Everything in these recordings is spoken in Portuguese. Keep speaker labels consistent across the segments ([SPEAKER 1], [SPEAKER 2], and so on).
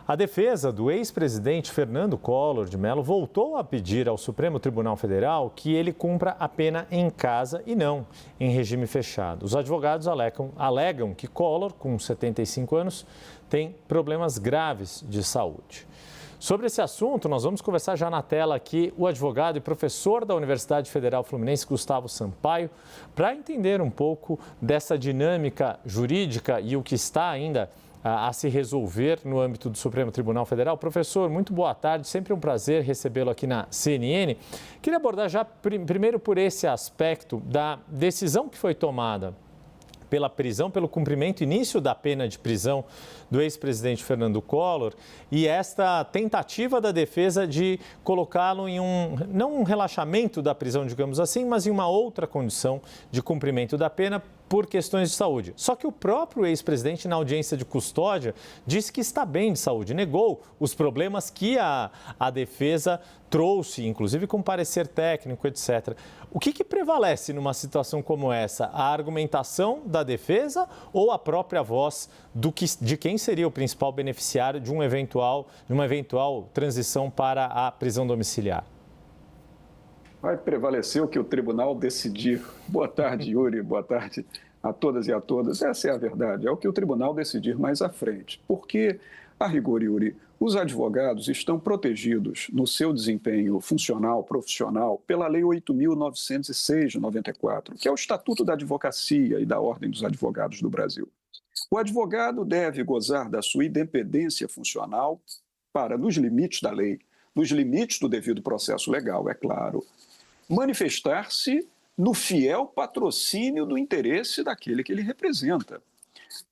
[SPEAKER 1] A defesa do ex-presidente Fernando Collor de Mello voltou a pedir ao Supremo Tribunal Federal que ele cumpra a pena em casa e não em regime fechado. Os advogados alegam que Collor, com 75 anos, tem problemas graves de saúde. Sobre esse assunto, nós vamos conversar já na tela aqui o advogado e professor da Universidade Federal Fluminense, Gustavo Sampaio, para entender um pouco dessa dinâmica jurídica e o que está ainda a se resolver no âmbito do Supremo Tribunal Federal. Professor, muito boa tarde, sempre um prazer recebê-lo aqui na CNN. Queria abordar já primeiro por esse aspecto da decisão que foi tomada pela prisão, pelo cumprimento, início da pena de prisão do ex-presidente Fernando Collor e esta tentativa da defesa de colocá-lo em não um relaxamento da prisão, digamos assim, mas em uma outra condição de cumprimento da pena por questões de saúde. Só que o próprio ex-presidente, na audiência de custódia, disse que está bem de saúde, negou os problemas que a defesa trouxe, inclusive com parecer técnico, etc. O que prevalece numa situação como essa? A argumentação da defesa ou a própria voz de quem seria o principal beneficiário de uma eventual transição para a prisão domiciliar?
[SPEAKER 2] Vai prevalecer o que o tribunal decidir. Boa tarde, Yuri. Boa tarde a todas e a todas. Essa é a verdade. É o que o tribunal decidir mais à frente. Porque, a rigor, Yuri, os advogados estão protegidos no seu desempenho funcional, profissional, pela Lei 8.906 de 94, que é o Estatuto da Advocacia e da Ordem dos Advogados do Brasil. O advogado deve gozar da sua independência funcional para, nos limites da lei, nos limites do devido processo legal, é claro, manifestar-se no fiel patrocínio do interesse daquele que ele representa.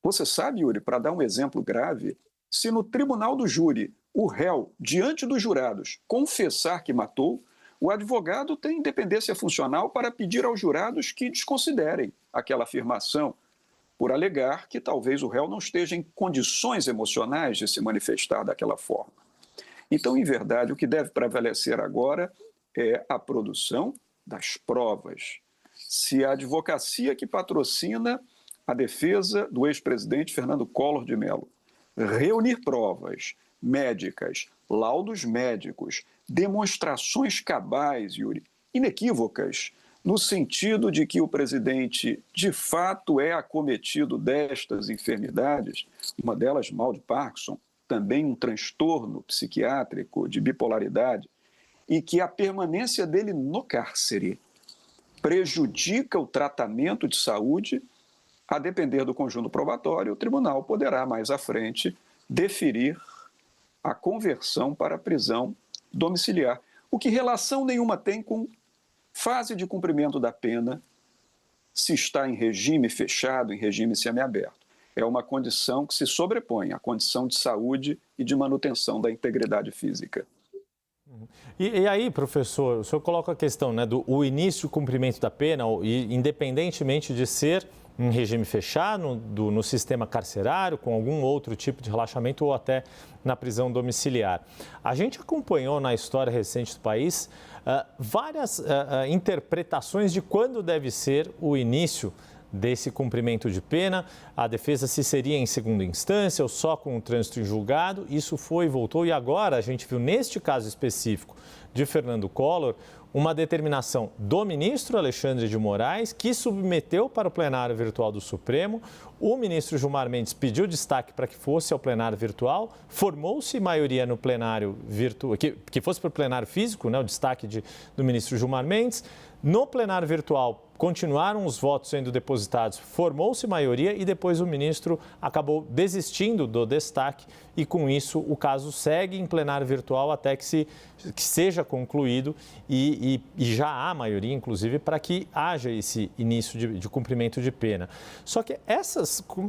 [SPEAKER 2] Você sabe, Yuri, para dar um exemplo grave, se no tribunal do júri o réu, diante dos jurados, confessar que matou, o advogado tem independência funcional para pedir aos jurados que desconsiderem aquela afirmação, por alegar que talvez o réu não esteja em condições emocionais de se manifestar daquela forma. Então, em verdade, o que deve prevalecer agora é a produção das provas. Se a advocacia que patrocina a defesa do ex-presidente Fernando Collor de Mello reunir provas médicas, laudos médicos, demonstrações cabais, Yuri, inequívocas, no sentido de que o presidente de fato é acometido destas enfermidades, uma delas mal de Parkinson, também um transtorno psiquiátrico de bipolaridade, e que a permanência dele no cárcere prejudica o tratamento de saúde, a depender do conjunto probatório, o tribunal poderá, mais à frente, deferir a conversão para a prisão domiciliar, o que relação nenhuma tem com fase de cumprimento da pena, se está em regime fechado, em regime semiaberto. É uma condição que se sobrepõe à condição de saúde e de manutenção da integridade física.
[SPEAKER 1] E aí, professor, o senhor coloca a questão, né, do início e cumprimento da pena, independentemente de ser em regime fechado, no sistema carcerário, com algum outro tipo de relaxamento ou até na prisão domiciliar. A gente acompanhou na história recente do país várias interpretações de quando deve ser o início desse cumprimento de pena, a defesa se seria em segunda instância ou só com o trânsito em julgado, isso foi e voltou, e agora a gente viu neste caso específico de Fernando Collor, uma determinação do ministro Alexandre de Moraes, que submeteu para o plenário virtual do Supremo. O ministro Gilmar Mendes pediu destaque para que fosse ao plenário virtual, formou-se maioria no plenário virtual, que fosse para o plenário físico, né, o destaque do ministro Gilmar Mendes. No plenário virtual, continuaram os votos sendo depositados, formou-se maioria e depois o ministro acabou desistindo do destaque e, com isso, o caso segue em plenário virtual até que seja concluído e já há maioria, inclusive, para que haja esse início de cumprimento de pena. Só que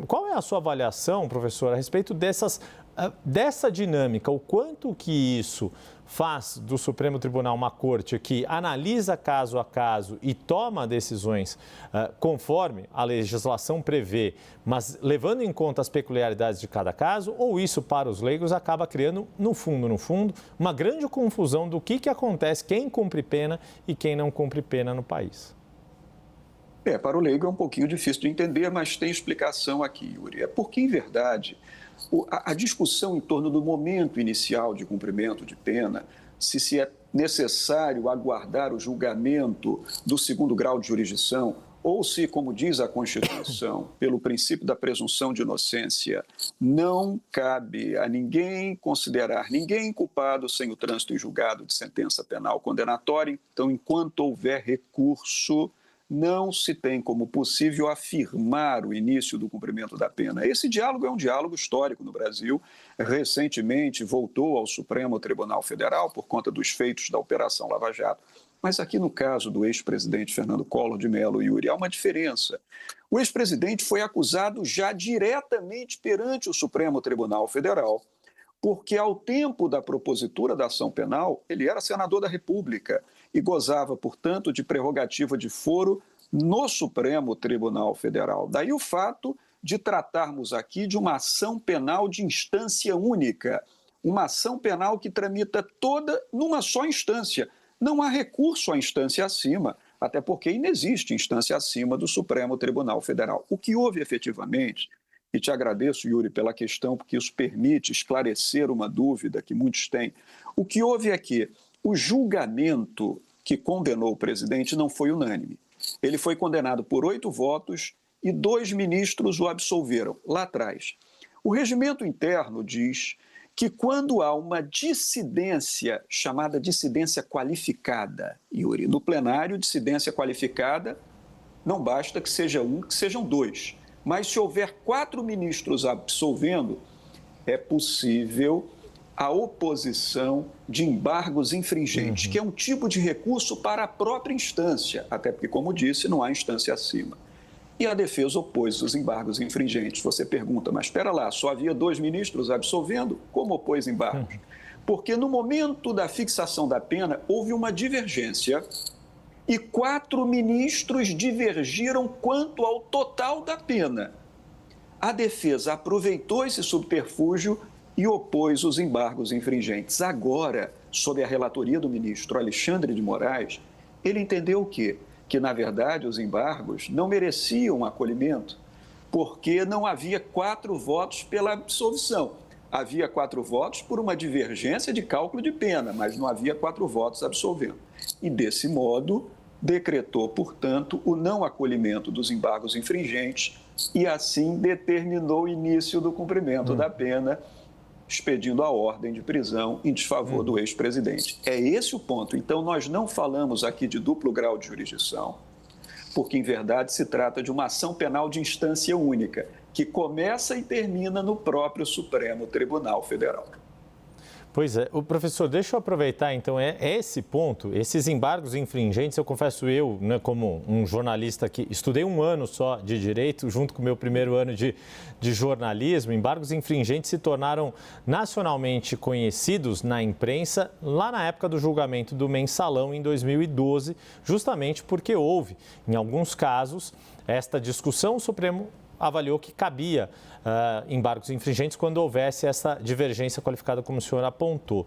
[SPEAKER 1] qual é a sua avaliação, professor, a respeito dessa dinâmica, o quanto que isso faz do Supremo Tribunal uma corte que analisa caso a caso e toma decisões conforme a legislação prevê, mas levando em conta as peculiaridades de cada caso, ou isso para os leigos acaba criando, no fundo, uma grande confusão do que acontece, quem cumpre pena e quem não cumpre pena no país?
[SPEAKER 2] Para o leigo é um pouquinho difícil de entender, mas tem explicação aqui, Yuri. É porque, em verdade, A discussão em torno do momento inicial de cumprimento de pena, se é necessário aguardar o julgamento do segundo grau de jurisdição, ou se, como diz a Constituição, pelo princípio da presunção de inocência, não cabe a ninguém considerar ninguém culpado sem o trânsito em julgado de sentença penal condenatória. Então, enquanto houver recurso, não se tem como possível afirmar o início do cumprimento da pena. Esse diálogo é um diálogo histórico no Brasil. Recentemente voltou ao Supremo Tribunal Federal por conta dos feitos da Operação Lava Jato. Mas aqui no caso do ex-presidente Fernando Collor de Mello, Yuri, há uma diferença. O ex-presidente foi acusado já diretamente perante o Supremo Tribunal Federal, porque ao tempo da propositura da ação penal, ele era senador da República e gozava, portanto, de prerrogativa de foro no Supremo Tribunal Federal. Daí o fato de tratarmos aqui de uma ação penal de instância única, uma ação penal que tramita toda numa só instância. Não há recurso à instância acima, até porque inexiste instância acima do Supremo Tribunal Federal. O que houve efetivamente, e te agradeço, Yuri, pela questão, porque isso permite esclarecer uma dúvida que muitos têm, o que houve é que o julgamento que condenou o presidente não foi unânime. Ele foi condenado por 8 votos e 2 ministros o absolveram, lá atrás. O regimento interno diz que quando há uma dissidência, chamada dissidência qualificada, Yuri, no plenário, dissidência qualificada, não basta que seja um, que sejam 2. Mas se houver 4 ministros absolvendo, é possível a oposição de embargos infringentes, que é um tipo de recurso para a própria instância, até porque, como disse, não há instância acima. E a defesa opôs os embargos infringentes. Você pergunta, mas espera lá, só havia 2 ministros absolvendo? Como opôs embargos? Porque no momento da fixação da pena, houve uma divergência e 4 ministros divergiram quanto ao total da pena. A defesa aproveitou esse subterfúgio e opôs os embargos infringentes. Agora, sob a relatoria do ministro Alexandre de Moraes, ele entendeu o quê? Que, na verdade, os embargos não mereciam acolhimento, porque não havia 4 votos pela absolvição. Havia 4 votos por uma divergência de cálculo de pena, mas não havia 4 votos absolvendo. E, desse modo, decretou, portanto, o não acolhimento dos embargos infringentes e, assim, determinou o início do cumprimento da pena, expedindo a ordem de prisão em desfavor do ex-presidente. É esse o ponto. Então, nós não falamos aqui de duplo grau de jurisdição, porque, em verdade, se trata de uma ação penal de instância única, que começa e termina no próprio Supremo Tribunal Federal.
[SPEAKER 1] Pois é. O professor, deixa eu aproveitar, então, esse ponto, esses embargos infringentes, eu confesso né, como um jornalista que estudei 1 ano só de direito, junto com o meu primeiro ano de jornalismo, embargos infringentes se tornaram nacionalmente conhecidos na imprensa lá na época do julgamento do Mensalão, em 2012, justamente porque houve, em alguns casos, esta discussão. O Supremo avaliou que cabia embargos infringentes quando houvesse essa divergência qualificada, como o senhor apontou.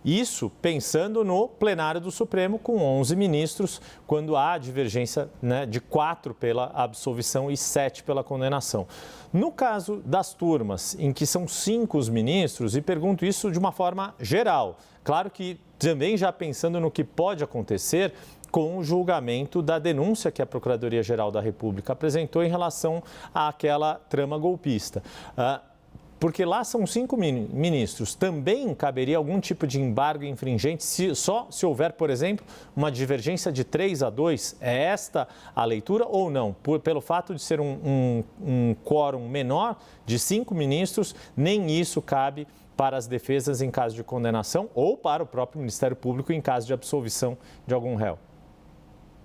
[SPEAKER 1] Isso pensando no plenário do Supremo, com 11 ministros, quando há divergência, né, de 4 pela absolvição e 7 pela condenação. No caso das turmas, em que são 5 os ministros, e pergunto isso de uma forma geral, claro que também já pensando no que pode acontecer com o julgamento da denúncia que a Procuradoria-Geral da República apresentou em relação àquela trama golpista. Porque lá são 5 ministros. Também caberia algum tipo de embargo infringente se houver, por exemplo, uma divergência de 3-2? É esta a leitura ou não? Pelo fato de ser um quórum menor de 5 ministros, nem isso cabe para as defesas em caso de condenação ou para o próprio Ministério Público em caso de absolvição de algum réu.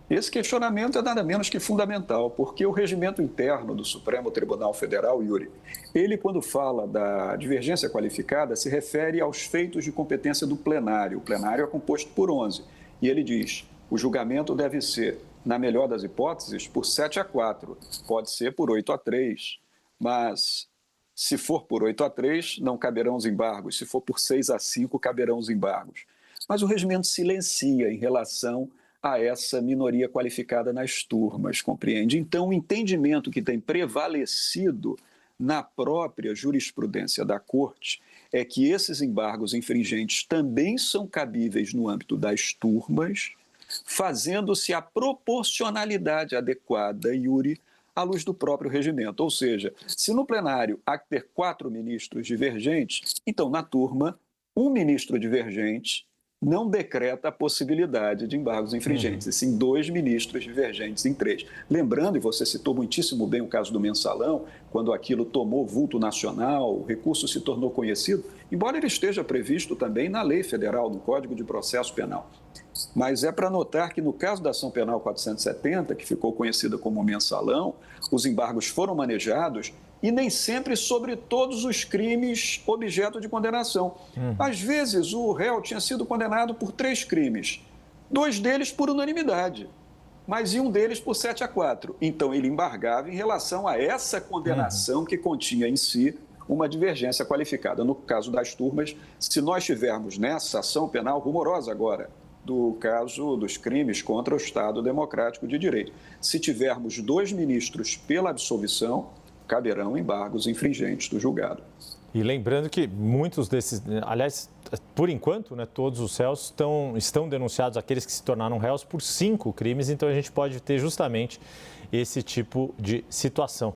[SPEAKER 2] Esse questionamento é nada menos que fundamental, porque o regimento interno do Supremo Tribunal Federal, Yuri, ele, quando fala da divergência qualificada, se refere aos feitos de competência do plenário. O plenário é composto por 11. E ele diz, o julgamento deve ser, na melhor das hipóteses, por 7-4. Pode ser por 8-3, mas se for por 8-3, não caberão os embargos. Se for por 6-5, caberão os embargos. Mas o regimento silencia em relação a essa minoria qualificada nas turmas, compreende? Então, o entendimento que tem prevalecido na própria jurisprudência da Corte é que esses embargos infringentes também são cabíveis no âmbito das turmas, fazendo-se a proporcionalidade adequada, Yuri, à luz do próprio regimento. Ou seja, se no plenário há que ter 4 ministros divergentes, então na turma, um ministro divergente não decreta a possibilidade de embargos infringentes, e sim 2 ministros divergentes em 3. Lembrando, e você citou muitíssimo bem o caso do mensalão, quando aquilo tomou vulto nacional, o recurso se tornou conhecido, embora ele esteja previsto também na lei federal, no Código de Processo Penal. Mas é para notar que no caso da ação penal 470, que ficou conhecida como mensalão, os embargos foram manejados e nem sempre sobre todos os crimes objeto de condenação. Às vezes, o réu tinha sido condenado por 3 crimes, 2 deles por unanimidade, mas um deles por 7-4. Então, ele embargava em relação a essa condenação que continha em si uma divergência qualificada. No caso das turmas, se nós tivermos nessa ação penal rumorosa agora, do caso dos crimes contra o Estado Democrático de Direito, se tivermos 2 ministros pela absolvição, caberão embargos infringentes do julgado.
[SPEAKER 1] E lembrando que muitos desses, aliás, por enquanto, né, todos os réus estão denunciados, aqueles que se tornaram réus, por 5 crimes, então a gente pode ter justamente esse tipo de situação.